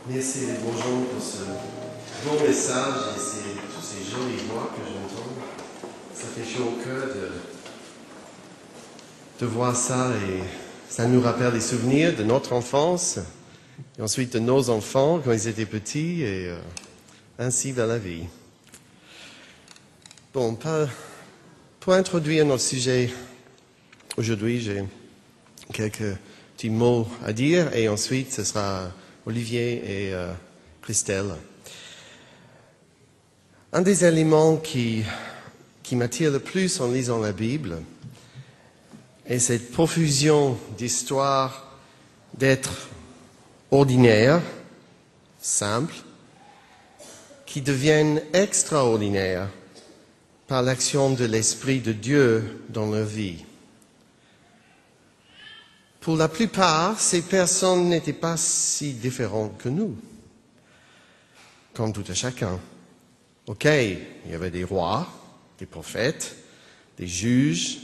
Merci les bonjours pour ce beau message et toutes ces jolies voix que j'entends. Ça fait chaud au cœur de voir ça et ça nous rappelle les souvenirs de notre enfance et ensuite de nos enfants quand ils étaient petits et ainsi vers la vie. Bon, pour introduire notre sujet aujourd'hui, j'ai quelques petits mots à dire et ensuite ce sera Olivier et Christelle. Un des éléments qui m'attire le plus en lisant la Bible est cette profusion d'histoires d'êtres ordinaires, simples, qui deviennent extraordinaires par l'action de l'Esprit de Dieu dans leur vie. Pour la plupart, ces personnes n'étaient pas si différentes que nous, comme tout à chacun. Ok, il y avait des rois, des prophètes, des juges,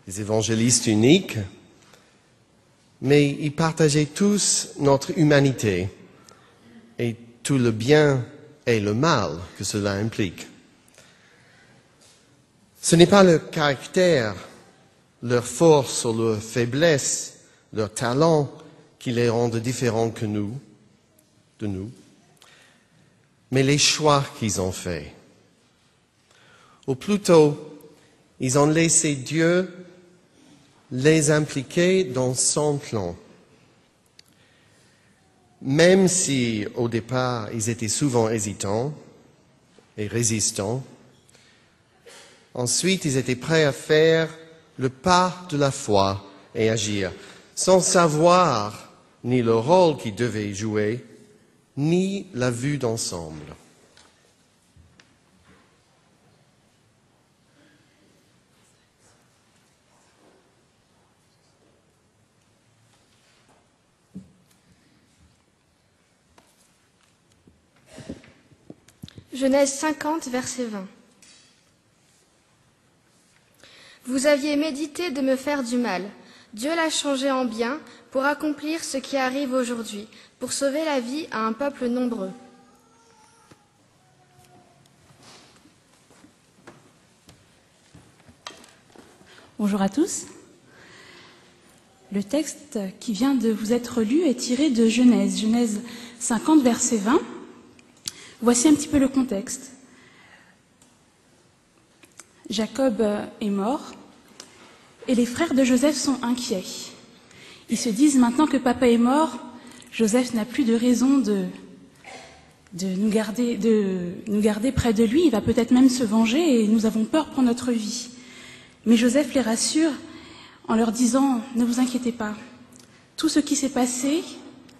des évangélistes uniques, mais ils partageaient tous notre humanité et tout le bien et le mal que cela implique. Ce n'est pas leur caractère, leur force ou leur faiblesse, leur talent qui les rendent différents de nous, mais les choix qu'ils ont faits. Ou plutôt, ils ont laissé Dieu les impliquer dans son plan. Même si, au départ, ils étaient souvent hésitants et résistants, ensuite, ils étaient prêts à faire le pas de la foi et agir, sans savoir ni le rôle qu'ils devaient jouer, ni la vue d'ensemble. Genèse 50, verset 20. Vous aviez médité de me faire du mal. Dieu l'a changé en bien pour accomplir ce qui arrive aujourd'hui, pour sauver la vie à un peuple nombreux. Bonjour à tous. Le texte qui vient de vous être lu est tiré de Genèse 50, verset 20. Voici un petit peu le contexte. Jacob est mort et les frères de Joseph sont inquiets. Ils se disent maintenant que papa est mort, Joseph n'a plus de raison de nous garder près de lui, il va peut-être même se venger et nous avons peur pour notre vie. Mais Joseph les rassure en leur disant « Ne vous inquiétez pas, tout ce qui s'est passé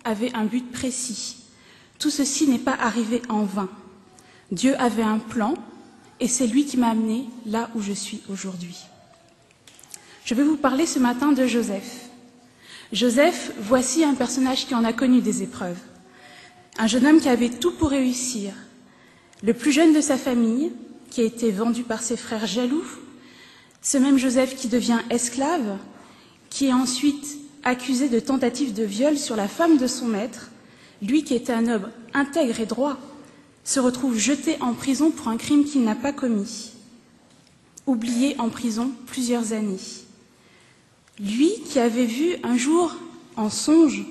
avait un but précis. Tout ceci n'est pas arrivé en vain. Dieu avait un plan et c'est lui qui m'a amené là où je suis aujourd'hui. » Je vais vous parler ce matin de Joseph. Joseph, voici un personnage qui en a connu des épreuves. Un jeune homme qui avait tout pour réussir. Le plus jeune de sa famille, qui a été vendu par ses frères jaloux. Ce même Joseph qui devient esclave, qui est ensuite accusé de tentative de viol sur la femme de son maître. Lui qui était un homme intègre et droit, se retrouve jeté en prison pour un crime qu'il n'a pas commis. Oublié en prison plusieurs années. Lui qui avait vu un jour en songe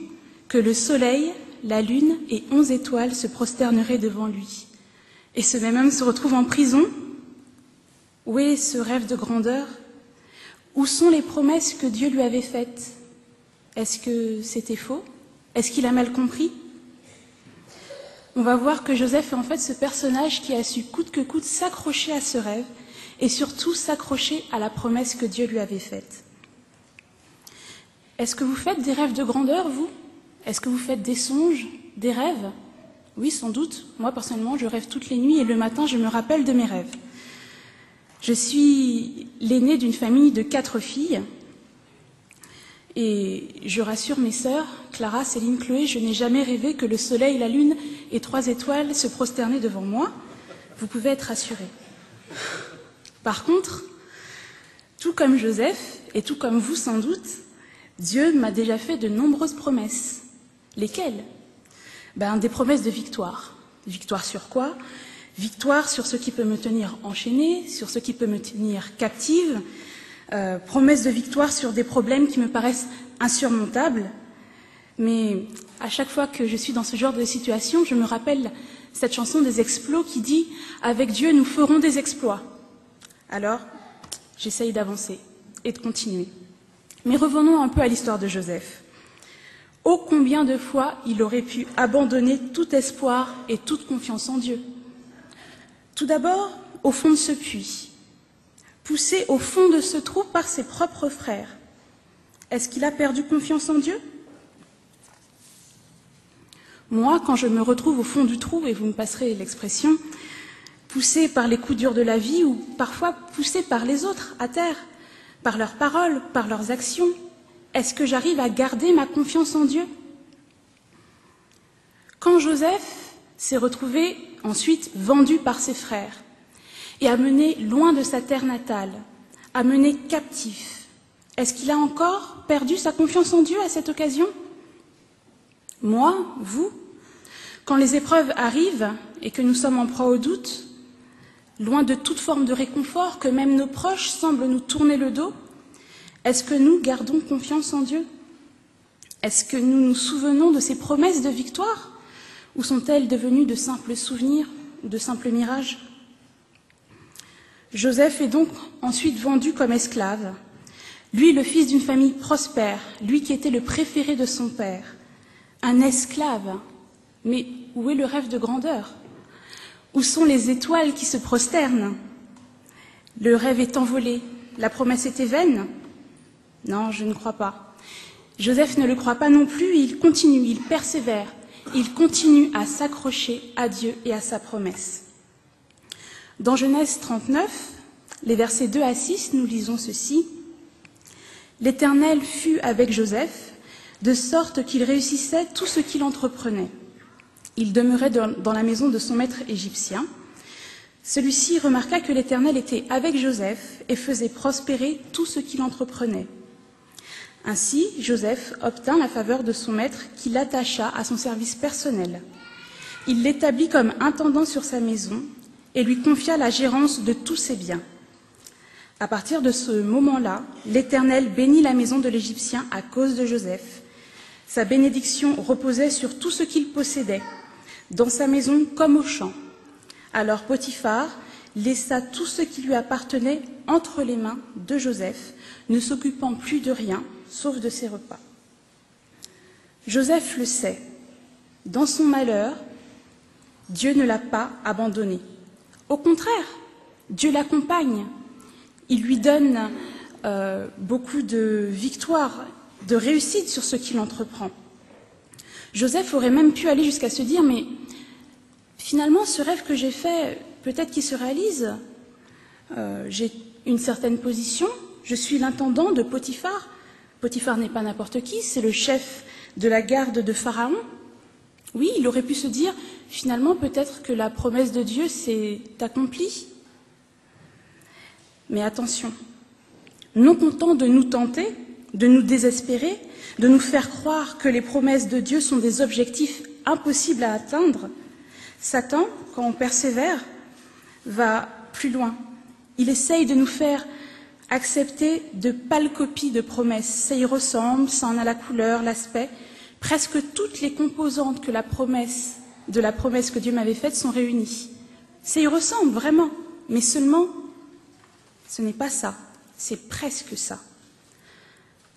que le soleil, la lune et 11 étoiles se prosterneraient devant lui. Et ce même homme se retrouve en prison. Où est ce rêve de grandeur? Où sont les promesses que Dieu lui avait faites? Est-ce que c'était faux? Est-ce qu'il a mal compris? On va voir que Joseph est en fait ce personnage qui a su coûte que coûte s'accrocher à ce rêve et surtout s'accrocher à la promesse que Dieu lui avait faite. Est-ce que vous faites des rêves de grandeur, vous? Est-ce que vous faites des songes, des rêves? Oui, sans doute. Moi, personnellement, je rêve toutes les nuits et le matin, je me rappelle de mes rêves. Je suis l'aînée d'une famille de 4 filles et je rassure mes sœurs, Clara, Céline, Chloé, je n'ai jamais rêvé que le soleil, la lune et 3 étoiles se prosternaient devant moi. Vous pouvez être rassurés. Par contre, tout comme Joseph et tout comme vous sans doute, Dieu m'a déjà fait de nombreuses promesses. Lesquelles? Des promesses de victoire. Victoire sur quoi? Victoire sur ce qui peut me tenir enchaînée, sur ce qui peut me tenir captive. Promesse de victoire sur des problèmes qui me paraissent insurmontables. Mais à chaque fois que je suis dans ce genre de situation, je me rappelle cette chanson des Explos qui dit « Avec Dieu, nous ferons des exploits ». Alors, j'essaye d'avancer et de continuer. Mais revenons un peu à l'histoire de Joseph. Ô combien de fois il aurait pu abandonner tout espoir et toute confiance en Dieu. Tout d'abord, au fond de ce puits, poussé au fond de ce trou par ses propres frères. Est-ce qu'il a perdu confiance en Dieu? Moi, quand je me retrouve au fond du trou, et vous me passerez l'expression, poussé par les coups durs de la vie ou parfois poussé par les autres à terre, par leurs paroles, par leurs actions, est-ce que j'arrive à garder ma confiance en Dieu? Quand Joseph s'est retrouvé ensuite vendu par ses frères et amené loin de sa terre natale, amené captif, est-ce qu'il a encore perdu sa confiance en Dieu à cette occasion? Moi, vous, quand les épreuves arrivent et que nous sommes en proie au doute, loin de toute forme de réconfort, que même nos proches semblent nous tourner le dos, est-ce que nous gardons confiance en Dieu? Est-ce que nous nous souvenons de ces promesses de victoire? Ou sont-elles devenues de simples souvenirs ou de simples mirages? Joseph est donc ensuite vendu comme esclave. Lui, le fils d'une famille prospère, lui qui était le préféré de son père. Un esclave. Mais où est le rêve de grandeur? Où sont les étoiles qui se prosternent? Le rêve est envolé. La promesse était vaine? Non, je ne crois pas. Joseph ne le croit pas non plus, il continue, il persévère, il continue à s'accrocher à Dieu et à sa promesse. Dans Genèse 39, les versets 2 à 6, nous lisons ceci. « L'Éternel fut avec Joseph, de sorte qu'il réussissait tout ce qu'il entreprenait. Il demeurait dans la maison de son maître égyptien. Celui-ci remarqua que l'Éternel était avec Joseph et faisait prospérer tout ce qu'il entreprenait. Ainsi, Joseph obtint la faveur de son maître qui l'attacha à son service personnel. Il l'établit comme intendant sur sa maison et lui confia la gérance de tous ses biens. À partir de ce moment-là, l'Éternel bénit la maison de l'Égyptien à cause de Joseph. Sa bénédiction reposait sur tout ce qu'il possédait, dans sa maison comme au champ. Alors Potiphar laissa tout ce qui lui appartenait entre les mains de Joseph, ne s'occupant plus de rien, sauf de ses repas. Joseph le sait. Dans son malheur, Dieu ne l'a pas abandonné. Au contraire, Dieu l'accompagne. Il lui donne beaucoup de victoires, de réussite sur ce qu'il entreprend. Joseph aurait même pu aller jusqu'à se dire, mais finalement, ce rêve que j'ai fait, peut-être qu'il se réalise. J'ai une certaine position, je suis l'intendant de Potiphar. Potiphar n'est pas n'importe qui, c'est le chef de la garde de Pharaon. Oui, il aurait pu se dire, finalement, peut-être que la promesse de Dieu s'est accomplie. Mais attention, non content de nous tenter, de nous désespérer, de nous faire croire que les promesses de Dieu sont des objectifs impossibles à atteindre, Satan, quand on persévère, va plus loin. Il essaye de nous faire accepter de pâles copies de promesses. Ça y ressemble, ça en a la couleur, l'aspect. Presque toutes les composantes de la promesse que Dieu m'avait faite sont réunies. Ça y ressemble vraiment, mais seulement, ce n'est pas ça, c'est presque ça.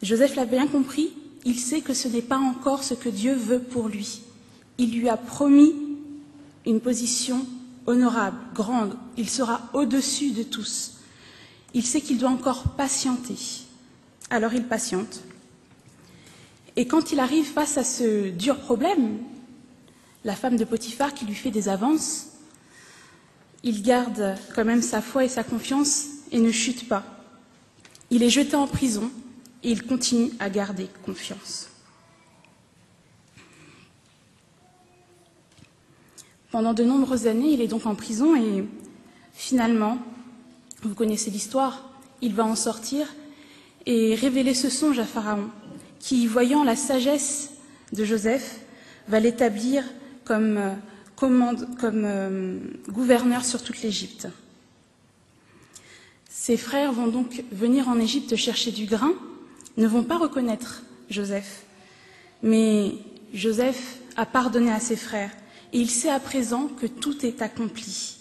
Joseph l'a bien compris, il sait que ce n'est pas encore ce que Dieu veut pour lui. Il lui a promis une position honorable, grande, il sera au-dessus de tous. Il sait qu'il doit encore patienter. Alors il patiente. Et quand il arrive face à ce dur problème, la femme de Potiphar qui lui fait des avances, il garde quand même sa foi et sa confiance et ne chute pas. Il est jeté en prison et il continue à garder confiance. Pendant de nombreuses années, il est donc en prison et finalement, vous connaissez l'histoire, il va en sortir et révéler ce songe à Pharaon, qui, voyant la sagesse de Joseph, va l'établir comme gouverneur sur toute l'Égypte. Ses frères vont donc venir en Égypte chercher du grain, ne vont pas reconnaître Joseph. Mais Joseph a pardonné à ses frères et il sait à présent que tout est accompli.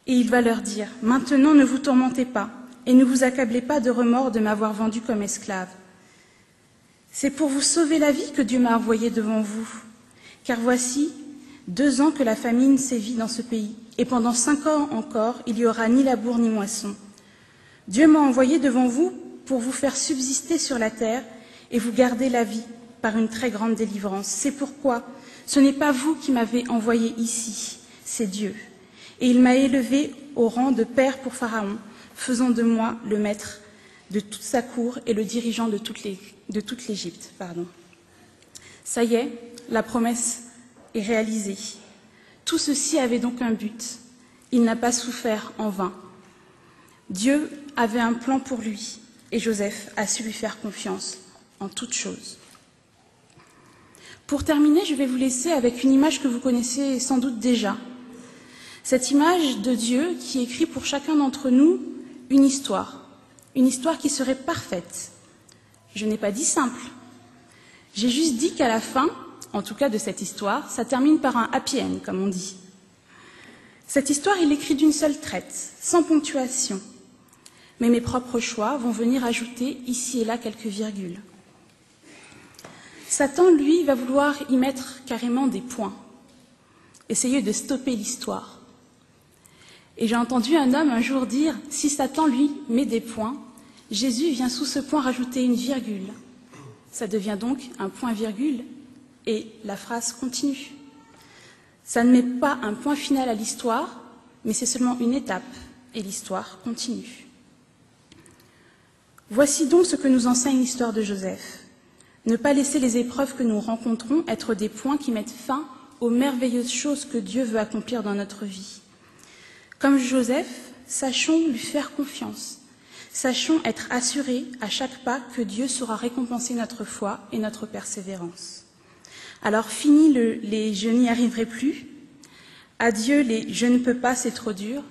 Et il va leur dire, « Maintenant ne vous tourmentez pas et ne vous accablez pas de remords de m'avoir vendu comme esclave. C'est pour vous sauver la vie que Dieu m'a envoyé devant vous. Car voici 2 ans que la famine sévit dans ce pays, et pendant 5 ans encore, il n'y aura ni labour ni moisson. Dieu m'a envoyé devant vous pour vous faire subsister sur la terre et vous garder la vie par une très grande délivrance. C'est pourquoi ce n'est pas vous qui m'avez envoyé ici, c'est Dieu. Et il m'a élevé au rang de père pour Pharaon, faisant de moi le maître de toute sa cour et le dirigeant de toute l'Égypte. Ça y est, la promesse est réalisée. Tout ceci avait donc un but. Il n'a pas souffert en vain. Dieu avait un plan pour lui et Joseph a su lui faire confiance en toutes choses. Pour terminer, je vais vous laisser avec une image que vous connaissez sans doute déjà. Cette image de Dieu qui écrit pour chacun d'entre nous une histoire qui serait parfaite. Je n'ai pas dit simple. J'ai juste dit qu'à la fin, en tout cas de cette histoire, ça termine par un happy end, comme on dit. Cette histoire, il l'écrit d'une seule traite, sans ponctuation. Mais mes propres choix vont venir ajouter ici et là quelques virgules. Satan, lui, va vouloir y mettre carrément des points, essayer de stopper l'histoire. Et j'ai entendu un homme un jour dire, si Satan, lui, met des points, Jésus vient sous ce point rajouter une virgule. Ça devient donc un point-virgule et la phrase continue. Ça ne met pas un point final à l'histoire, mais c'est seulement une étape et l'histoire continue. Voici donc ce que nous enseigne l'histoire de Joseph. Ne pas laisser les épreuves que nous rencontrons être des points qui mettent fin aux merveilleuses choses que Dieu veut accomplir dans notre vie. Comme Joseph, sachons lui faire confiance. Sachons être assurés à chaque pas que Dieu saura récompenser notre foi et notre persévérance. Alors fini les « je n'y arriverai plus », adieu les « je ne peux pas, c'est trop dur ».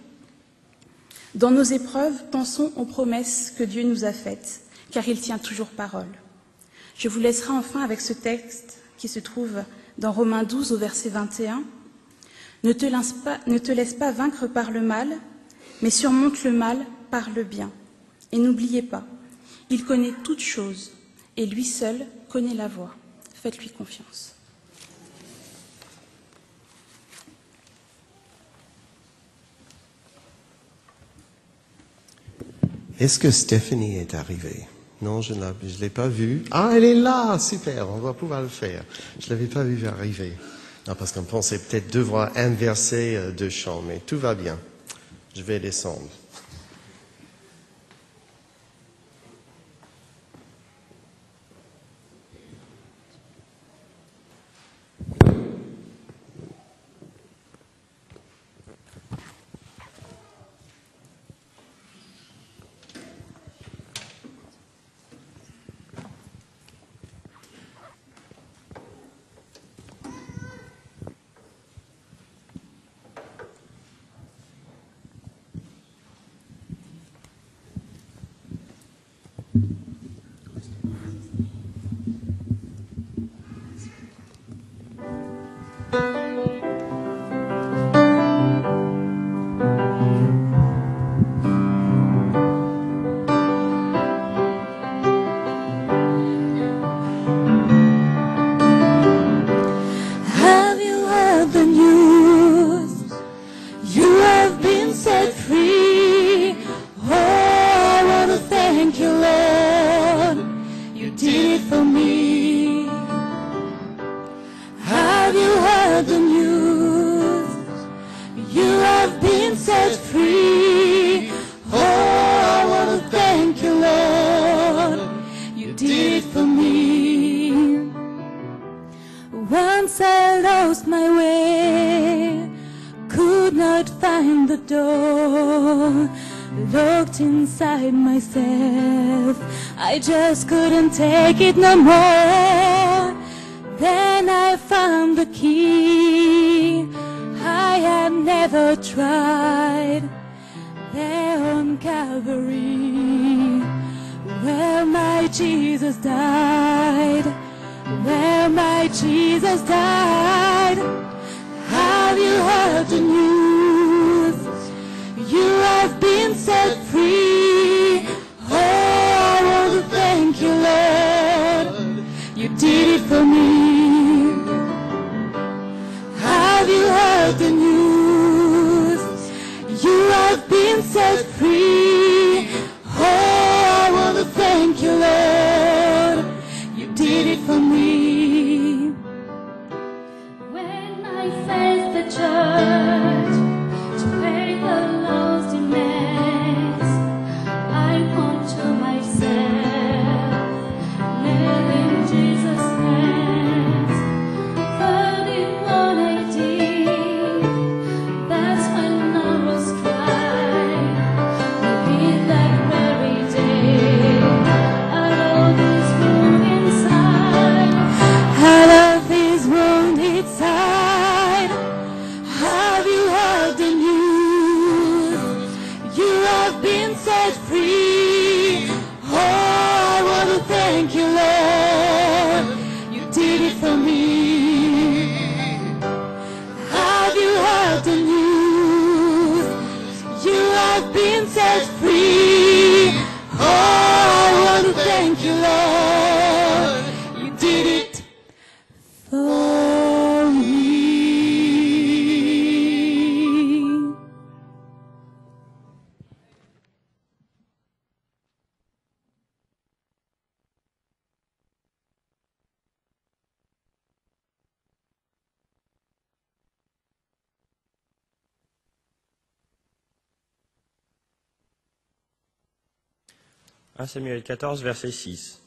Dans nos épreuves, pensons aux promesses que Dieu nous a faites, car il tient toujours parole. Je vous laisserai enfin avec ce texte qui se trouve dans Romains 12 au verset 21. Ne te laisse pas vaincre par le mal, mais surmonte le mal par le bien. Et n'oubliez pas, il connaît toutes choses, et lui seul connaît la voie. Faites-lui confiance. Est-ce que Stéphanie est arrivée? Non, je ne l'ai pas vue. Ah, elle est là, super, on va pouvoir le faire. Je ne l'avais pas vue arriver. Non, parce qu'on pensait peut-être devoir inverser 2 chants, mais tout va bien. Je vais descendre. I just couldn't take it no more. Then I found the key I had never tried. There on Calvary, where my Jesus died, where my Jesus died. Have you heard the news? You have been set free. Oh, I want to thank you, Lord. You did it for me. Have you heard the news? You have been set free. Oh, I want to thank you, Lord. You did it for me. When I face the church to pay the Lord's demands, I want to myself live in Jesus' hands. 31:18, that's when I was crying. Maybe that very day, out of this room inside, Out of this wounded side, have you heard the news? You have been set free. Oh, I want to thank you, Lord. You did it for me. Have you heard the news? You have been set free. Oh, I want to thank you, Lord. You did it for me. « 1 Samuel 14, verset 6.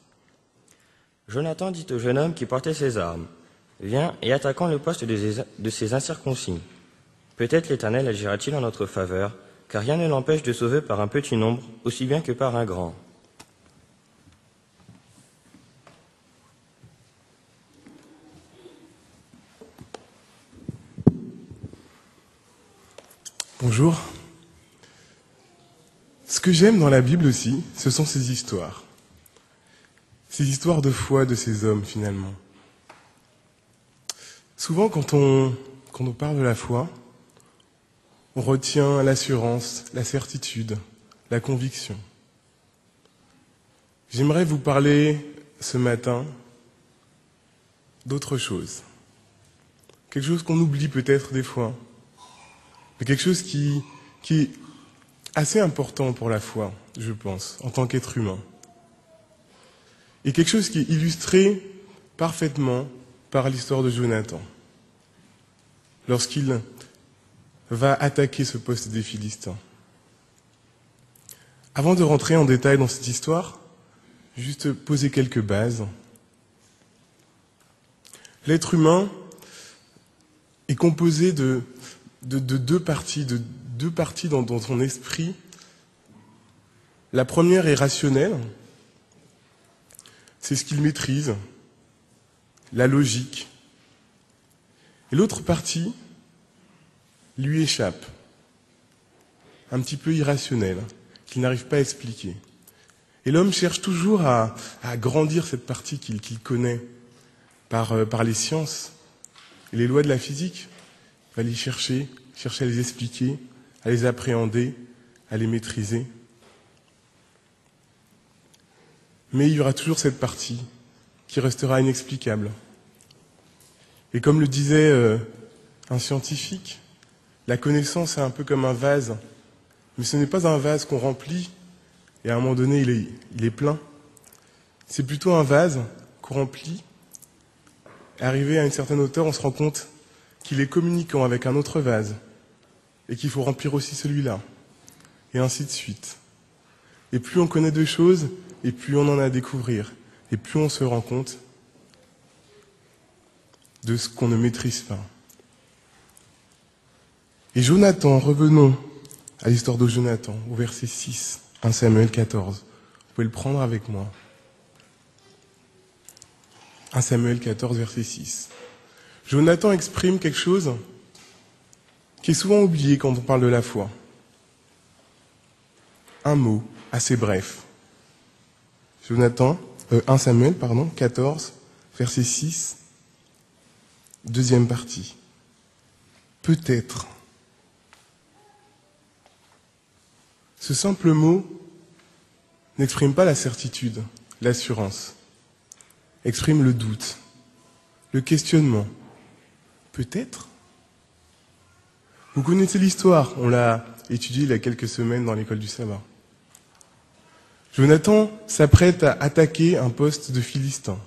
Jonathan dit au jeune homme qui portait ses armes, « Viens et attaquons le poste de ces incirconcis. Peut-être l'Éternel agira-t-il en notre faveur, car rien ne l'empêche de sauver par un petit nombre, aussi bien que par un grand. » Bonjour. Ce que j'aime dans la Bible aussi, ce sont ces histoires. Ces histoires de foi de ces hommes, finalement. Souvent, quand on parle de la foi, on retient l'assurance, la certitude, la conviction. J'aimerais vous parler ce matin d'autre chose. Quelque chose qu'on oublie peut-être des fois, mais quelque chose qui est assez important pour la foi, je pense, en tant qu'être humain. Et quelque chose qui est illustré parfaitement par l'histoire de Jonathan. Lorsqu'il va attaquer ce poste des Philistins. Avant de rentrer en détail dans cette histoire, juste poser quelques bases. L'être humain est composé de deux parties dans son esprit. La première est rationnelle, c'est ce qu'il maîtrise, la logique. Et l'autre partie lui échappe, un petit peu irrationnelle, qu'il n'arrive pas à expliquer. Et l'homme cherche toujours à agrandir cette partie qu'il connaît par les sciences et les lois de la physique. Il va les chercher à les expliquer, à les appréhender, à les maîtriser. Mais il y aura toujours cette partie qui restera inexplicable. Et comme le disait un scientifique, la connaissance est un peu comme un vase, mais ce n'est pas un vase qu'on remplit et à un moment donné il est plein. C'est plutôt un vase qu'on remplit, et arrivé à une certaine hauteur, on se rend compte qu'il est communicant avec un autre vase et qu'il faut remplir aussi celui-là, et ainsi de suite. Et plus on connaît de choses, et plus on en a à découvrir, et plus on se rend compte de ce qu'on ne maîtrise pas. Et Jonathan, revenons à l'histoire de Jonathan, au verset 6, 1 Samuel 14. Vous pouvez le prendre avec moi. 1 Samuel 14, verset 6. Jonathan exprime quelque chose qui est souvent oublié quand on parle de la foi. Un mot assez bref. 1 Samuel 14, verset 6, deuxième partie. Peut-être. Ce simple mot n'exprime pas la certitude, l'assurance. Exprime le doute, le questionnement. Peut-être. Vous connaissez l'histoire, on l'a étudiée il y a quelques semaines dans l'école du sabbat. Jonathan s'apprête à attaquer un poste de Philistin.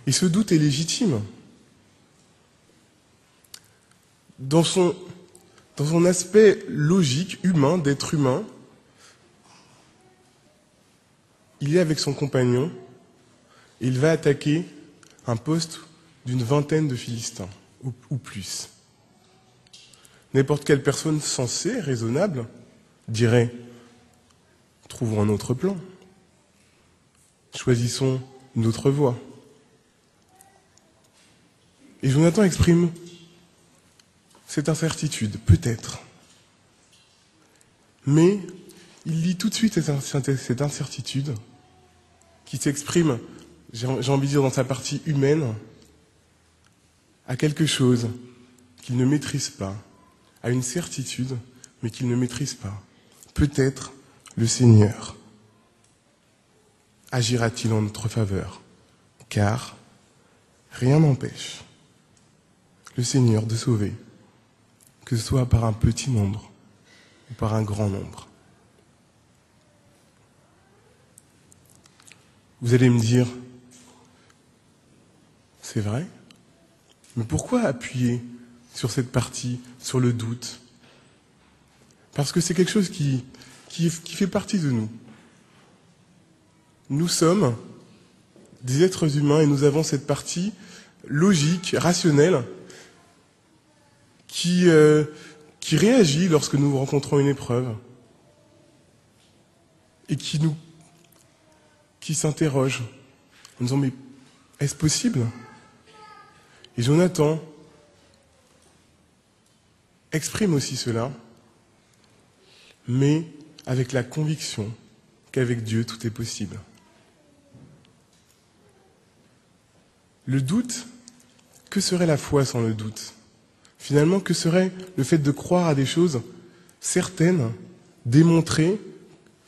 Et ce doute est légitime. Dans son aspect logique, humain, d'être humain, il est avec son compagnon et il va attaquer un poste d'une vingtaine de Philistins, ou plus. N'importe quelle personne sensée, raisonnable, dirait « Trouvons un autre plan. Choisissons une autre voie. » Et Jonathan exprime cette incertitude, peut-être. Mais il lie tout de suite cette incertitude qui s'exprime, j'ai envie de dire dans sa partie humaine, à quelque chose qu'il ne maîtrise pas, à une certitude, mais qu'il ne maîtrise pas. Peut-être le Seigneur agira-t-il en notre faveur, car rien n'empêche le Seigneur de sauver, que ce soit par un petit nombre ou par un grand nombre. Vous allez me dire, c'est vrai, mais pourquoi appuyer sur cette partie, sur le doute? Parce que c'est quelque chose qui fait partie de nous. Nous sommes des êtres humains et nous avons cette partie logique, rationnelle, qui réagit lorsque nous rencontrons une épreuve et qui s'interroge en disant mais est-ce possible? Et Jonathan exprime aussi cela, mais avec la conviction qu'avec Dieu tout est possible. Le doute, que serait la foi sans le doute? Finalement, que serait le fait de croire à des choses certaines, démontrées,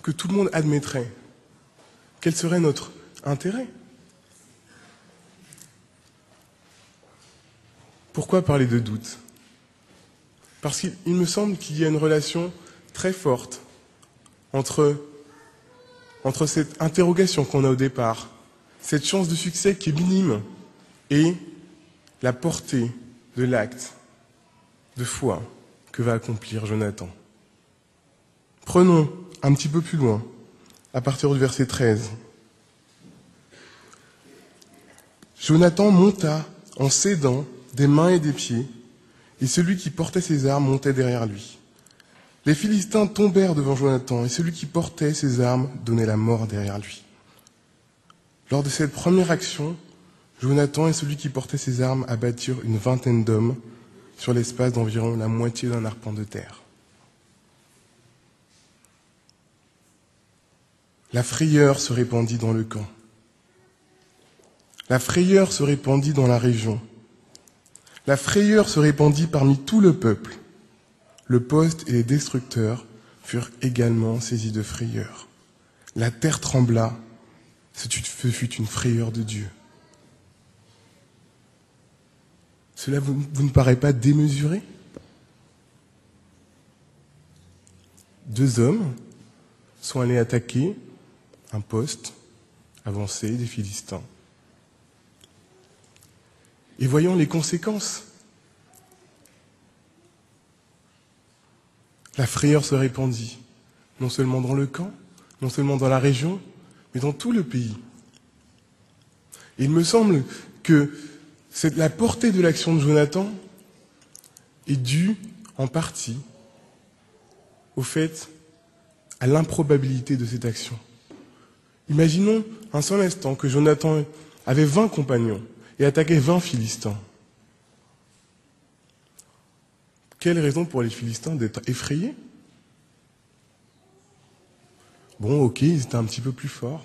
que tout le monde admettrait? Quel serait notre intérêt? Pourquoi parler de doute? Parce qu'il me semble qu'il y a une relation très forte entre cette interrogation qu'on a au départ, cette chance de succès qui est minime, et la portée de l'acte de foi que va accomplir Jonathan. Prenons un petit peu plus loin, à partir du verset 13. Jonathan monta en s'aidant des mains et des pieds, et celui qui portait ses armes montait derrière lui. Les Philistins tombèrent devant Jonathan, et celui qui portait ses armes donnait la mort derrière lui. Lors de cette première action, Jonathan et celui qui portait ses armes abattirent une vingtaine d'hommes sur l'espace d'environ la moitié d'un arpent de terre. La frayeur se répandit dans le camp. La frayeur se répandit dans la région. La frayeur se répandit parmi tout le peuple. Le poste et les destructeurs furent également saisis de frayeur. La terre trembla, ce fut une frayeur de Dieu. Cela vous ne paraît pas démesuré? 2 hommes sont allés attaquer un poste avancé des Philistins. Et voyons les conséquences. La frayeur se répandit, non seulement dans le camp, non seulement dans la région, mais dans tout le pays. Et il me semble que la portée de l'action de Jonathan est due en partie au fait, à l'improbabilité de cette action. Imaginons un seul instant que Jonathan avait 20 compagnons et attaquait 20 Philistins. Quelle raison pour les Philistins d'être effrayés? Bon, ok, ils étaient un petit peu plus forts.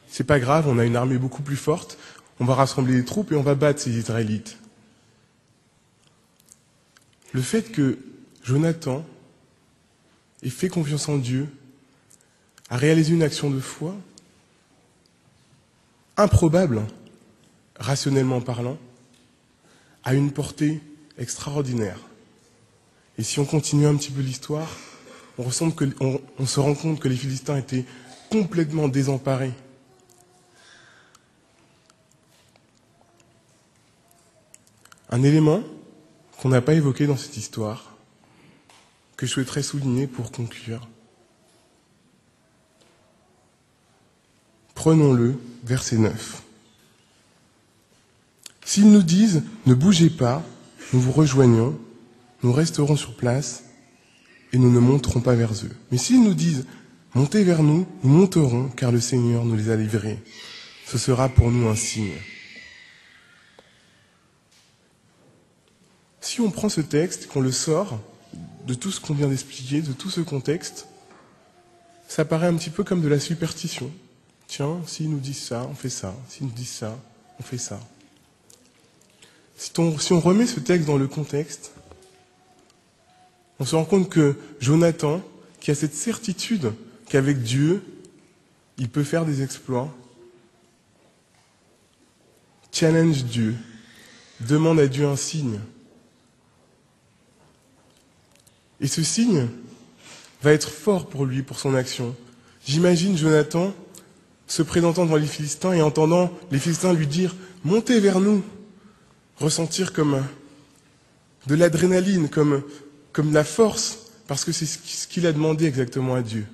C'est pas grave, on a une armée beaucoup plus forte, on va rassembler les troupes et on va battre ces Israélites. Le fait que Jonathan ait fait confiance en Dieu, a réalisé une action de foi, improbable, rationnellement parlant, a une portée extraordinaire. Et si on continue un petit peu l'histoire, on se rend compte que les Philistins étaient complètement désemparés. Un élément qu'on n'a pas évoqué dans cette histoire, que je souhaiterais souligner pour conclure. Prenons-le, verset 9. S'ils nous disent « Ne bougez pas, nous vous rejoignons, nous resterons sur place et nous ne monterons pas vers eux. Mais s'ils nous disent « Montez vers nous, nous monterons, car le Seigneur nous les a livrés. Ce sera pour nous un signe. » Si on prend ce texte, qu'on le sort de tout ce qu'on vient d'expliquer, de tout ce contexte, ça paraît un petit peu comme de la superstition. Tiens, s'ils nous disent ça, on fait ça. S'ils nous disent ça, on fait ça. Si on remet ce texte dans le contexte, on se rend compte que Jonathan, qui a cette certitude qu'avec Dieu, il peut faire des exploits, challenge Dieu, demande à Dieu un signe. Et ce signe va être fort pour lui, pour son action. J'imagine Jonathan se présentant devant les Philistins et entendant les Philistins lui dire « Montez vers nous !» Ressentir comme de l'adrénaline, comme de la force, parce que c'est ce qu'il a demandé exactement à Dieu.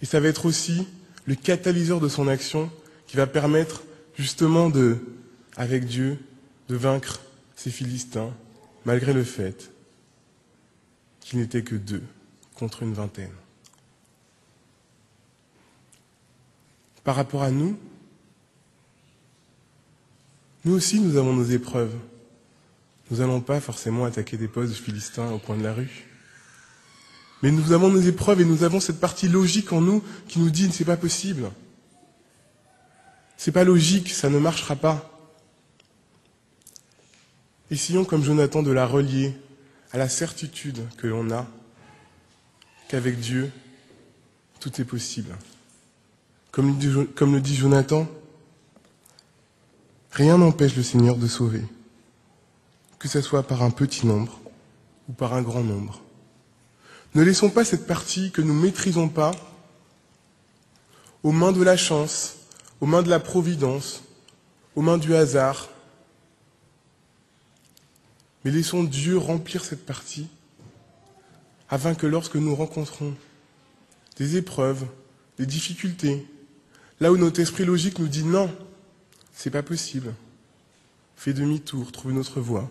Et ça va être aussi le catalyseur de son action qui va permettre justement avec Dieu, de vaincre ces Philistins, malgré le fait qu'ils n'étaient que 2 contre une 20aine. Par rapport à nous aussi, nous avons nos épreuves. Nous n'allons pas forcément attaquer des postes philistins au coin de la rue. Mais nous avons nos épreuves et nous avons cette partie logique en nous qui nous dit « c'est pas possible ». C'est pas logique, ça ne marchera pas. Essayons, comme Jonathan, de la relier à la certitude que l'on a qu'avec Dieu, tout est possible. Comme le dit Jonathan, rien n'empêche le Seigneur de sauver, que ce soit par un petit nombre ou par un grand nombre. Ne laissons pas cette partie que nous ne maîtrisons pas aux mains de la chance, aux mains de la providence, aux mains du hasard. Mais laissons Dieu remplir cette partie afin que lorsque nous rencontrons des épreuves, des difficultés, là où notre esprit logique nous dit non, c'est pas possible, fais demi-tour, trouve une autre voie,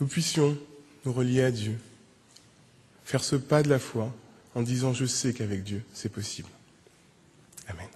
nous puissions nous relier à Dieu, faire ce pas de la foi en disant je sais qu'avec Dieu c'est possible. Amen.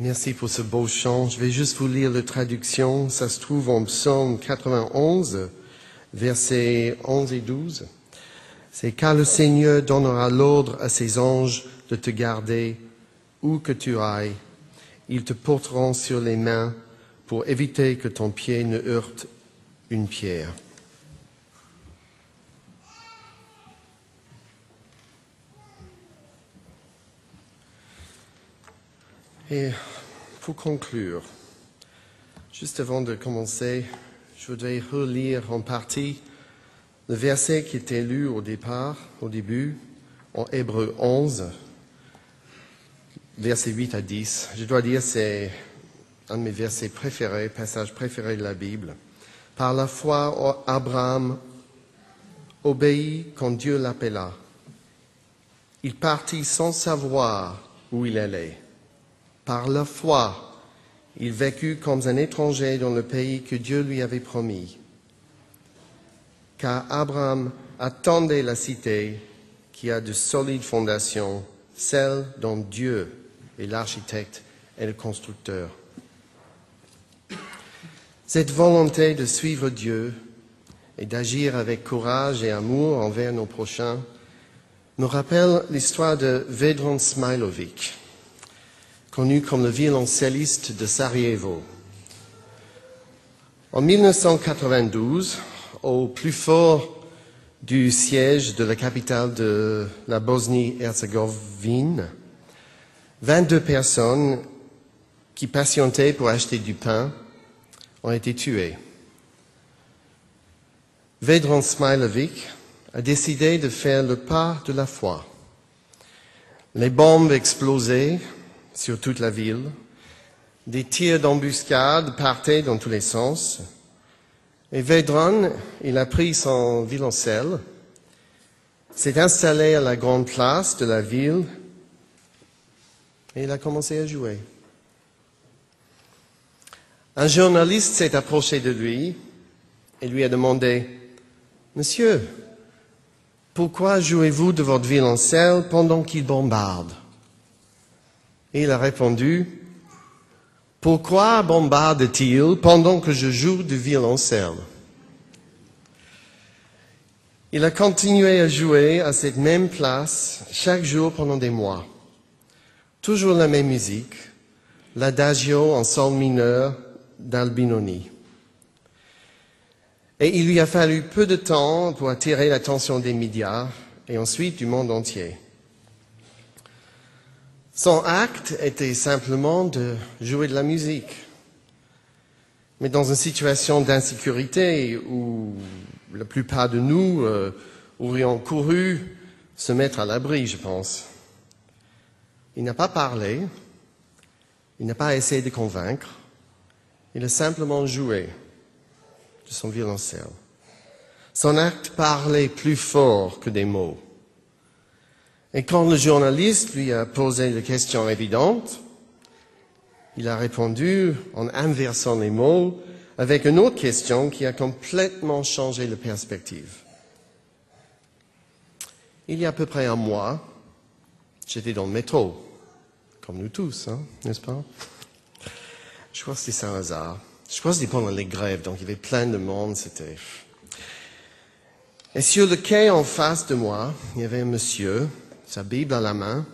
Merci pour ce beau chant. Je vais juste vous lire la traduction. Ça se trouve en Psaume 91, versets 11 et 12. C'est « Car le Seigneur donnera l'ordre à ses anges de te garder où que tu ailles. Ils te porteront sur les mains pour éviter que ton pied ne heurte une pierre. » Et pour conclure, juste avant de commencer, je voudrais relire en partie le verset qui était lu au début, en Hébreux 11, versets 8 à 10. Je dois dire, c'est un de mes versets préférés, passages préférés de la Bible. Par la foi, Abraham obéit quand Dieu l'appela. Il partit sans savoir où il allait. Par la foi, il vécut comme un étranger dans le pays que Dieu lui avait promis. Car Abraham attendait la cité qui a de solides fondations, celle dont Dieu est l'architecte et le constructeur. Cette volonté de suivre Dieu et d'agir avec courage et amour envers nos prochains me rappelle l'histoire de Vedran Smailović, connu comme le violoncelliste de Sarajevo. En 1992, au plus fort du siège de la capitale de la Bosnie-Herzégovine, 22 personnes qui patientaient pour acheter du pain ont été tuées. Vedran Smailović a décidé de faire le pas de la foi. Les bombes explosaient sur toute la ville. Des tirs d'embuscade partaient dans tous les sens. Et Vedran, il a pris son violoncelle, s'est installé à la grande place de la ville et il a commencé à jouer. Un journaliste s'est approché de lui et lui a demandé « Monsieur, pourquoi jouez-vous de votre violoncelle pendant qu'il bombarde ?» Et il a répondu, « Pourquoi bombarde-t-il pendant que je joue du violoncelle ?» Il a continué à jouer à cette même place chaque jour pendant des mois. Toujours la même musique, l'adagio en sol mineur d'Albinoni. Et il lui a fallu peu de temps pour attirer l'attention des médias et ensuite du monde entier. Son acte était simplement de jouer de la musique. Mais dans une situation d'insécurité où la plupart de nous aurions couru se mettre à l'abri, je pense. Il n'a pas parlé, il n'a pas essayé de convaincre, il a simplement joué de son violoncelle. Son acte parlait plus fort que des mots. Et quand le journaliste lui a posé la question évidente, il a répondu en inversant les mots avec une autre question qui a complètement changé la perspective. Il y a à peu près un mois, j'étais dans le métro, comme nous tous, n'est-ce pas? Je crois que c'était Saint-Lazare. Je crois que c'était pendant les grèves, donc il y avait plein de monde, c'était... Et sur le quai en face de moi, il y avait un monsieur, sa Bible à la main,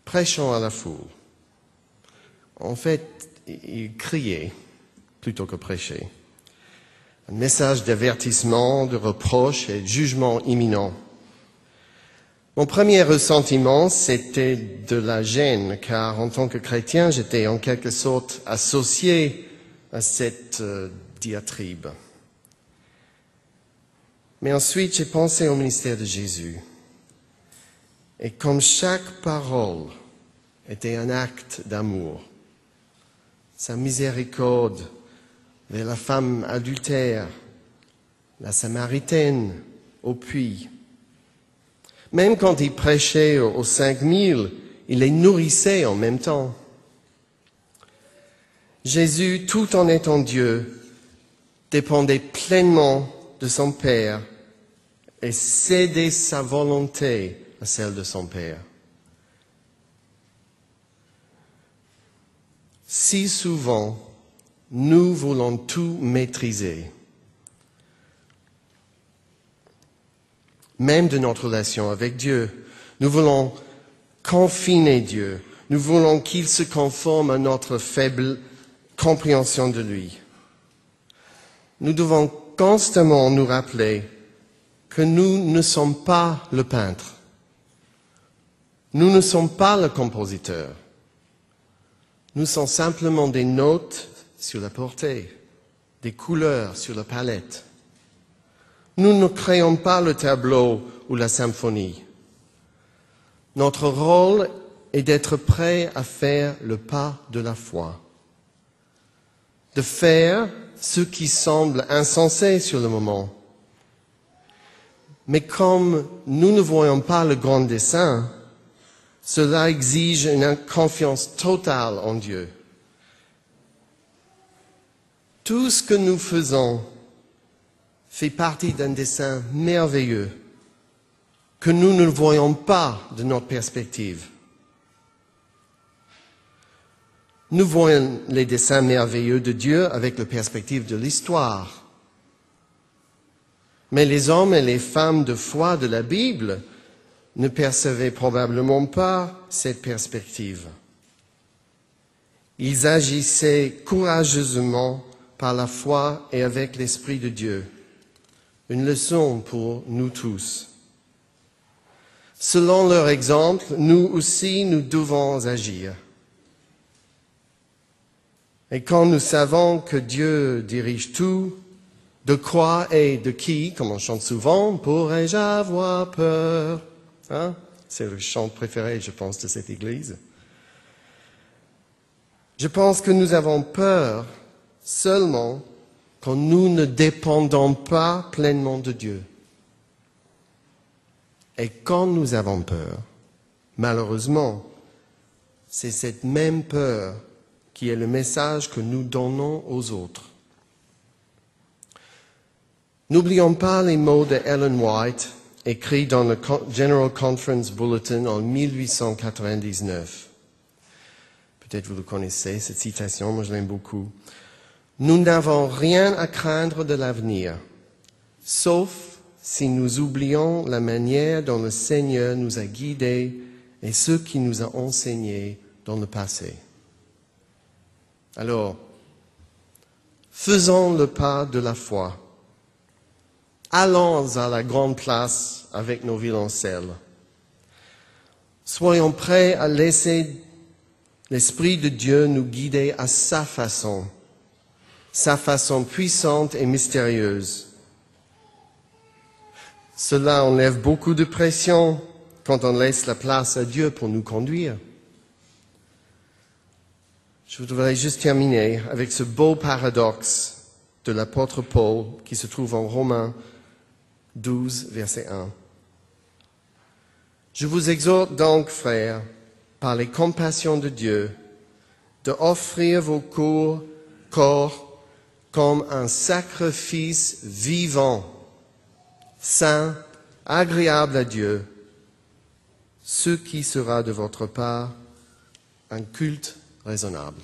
prêchant à la foule. En fait, il criait plutôt que prêchait. Un message d'avertissement, de reproche et de jugement imminent. Mon premier ressentiment, c'était de la gêne, car en tant que chrétien, j'étais en quelque sorte associé à cette diatribe. Mais ensuite, j'ai pensé au ministère de Jésus. Et comme chaque parole était un acte d'amour, sa miséricorde vers la femme adultère, la Samaritaine au puits. Même quand il prêchait aux 5000, il les nourrissait en même temps. Jésus, tout en étant Dieu, dépendait pleinement de son Père et cédait sa volonté à celle de son Père. Si souvent, nous voulons tout maîtriser, même de notre relation avec Dieu. Nous voulons confiner Dieu. Nous voulons qu'il se conforme à notre faible compréhension de lui. Nous devons constamment nous rappeler que nous ne sommes pas le peintre. Nous ne sommes pas le compositeur. Nous sommes simplement des notes sur la portée, des couleurs sur la palette. Nous ne créons pas le tableau ou la symphonie. Notre rôle est d'être prêt à faire le pas de la foi, de faire ce qui semble insensé sur le moment. Mais comme nous ne voyons pas le grand dessein, cela exige une confiance totale en Dieu. Tout ce que nous faisons fait partie d'un dessein merveilleux que nous ne voyons pas de notre perspective. Nous voyons les desseins merveilleux de Dieu avec la perspective de l'histoire. Mais les hommes et les femmes de foi de la Bible ne percevaient probablement pas cette perspective. Ils agissaient courageusement par la foi et avec l'Esprit de Dieu. Une leçon pour nous tous. Selon leur exemple, nous aussi, nous devons agir. Et quand nous savons que Dieu dirige tout, de quoi et de qui, comme on chante souvent, pourrais-je avoir peur? Hein? C'est le chant préféré, je pense, de cette Église. Je pense que nous avons peur seulement quand nous ne dépendons pas pleinement de Dieu. Et quand nous avons peur, malheureusement, c'est cette même peur qui est le message que nous donnons aux autres. N'oublions pas les mots de Ellen White, écrits dans le General Conference Bulletin en 1899. Peut-être vous le connaissez, cette citation, moi je l'aime beaucoup. Nous n'avons rien à craindre de l'avenir, sauf si nous oublions la manière dont le Seigneur nous a guidés et ce qu'il nous a enseigné dans le passé. Alors, faisons le pas de la foi. Allons à la grande place avec nos violoncelles. Soyons prêts à laisser l'Esprit de Dieu nous guider à sa façon puissante et mystérieuse. Cela enlève beaucoup de pression quand on laisse la place à Dieu pour nous conduire. Je voudrais juste terminer avec ce beau paradoxe de l'apôtre Paul qui se trouve en Romains 12, verset 1. Je vous exhorte donc, frères, par les compassions de Dieu, de offrir vos corps comme un sacrifice vivant, saint, agréable à Dieu, ce qui sera de votre part un culte raisonnable.